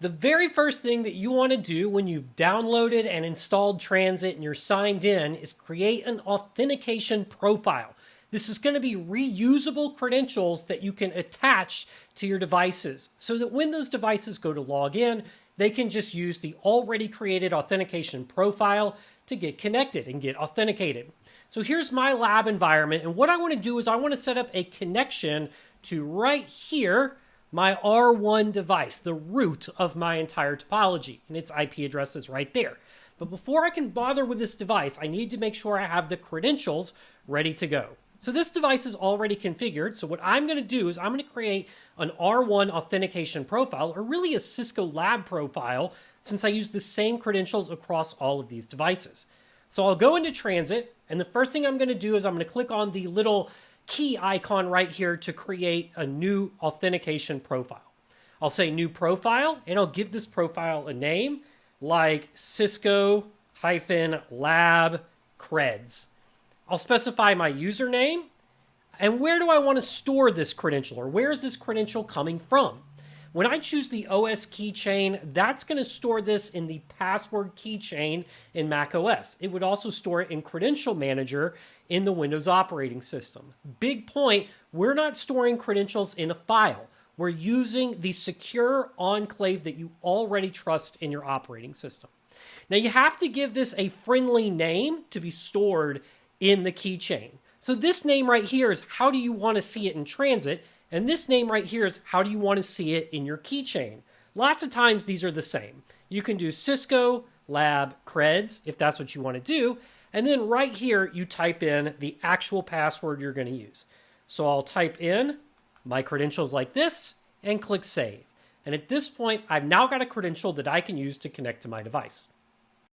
The very first thing that you want to do when you've downloaded and installed Transit and you're signed in is create an authentication profile. This is going to be reusable credentials that you can attach to your devices so that when those devices go to log in, they can just use the already created authentication profile to get connected and get authenticated. So here's my lab environment, and what I want to do is I want to set up a connection to right here, my R1 device, the root of my entire topology, and its IP address is right there. But before I can bother with this device, I need to make sure I have the credentials ready to go. So this device is already configured, so what I'm going to do is I'm going to create an R1 authentication profile, or really a Cisco lab profile, since I use the same credentials across all of these devices. So I'll go into Transit, and the first thing I'm going to do is I'm going to click on the little key icon right here to create a new authentication profile. I'll say new profile, and I'll give this profile a name like Cisco-lab creds. I'll specify my username, and where do I want to store this credential, or where is this credential coming from? When I choose the OS keychain, that's going to store this in the password keychain in macOS. It would also store it in Credential Manager in the Windows operating system. Big point, we're not storing credentials in a file. We're using the secure enclave that you already trust in your operating system. Now you have to give this a friendly name to be stored in the keychain. So this name right here is how do you want to see it in Transit, and this name right here is how do you want to see it in your keychain. Lots of times these are the same. You can do Cisco Lab Creds if that's what you want to do, and then right here you type in the actual password you're going to use. So I'll type in my credentials like this and click Save. And at this point, I've now got a credential that I can use to connect to my device.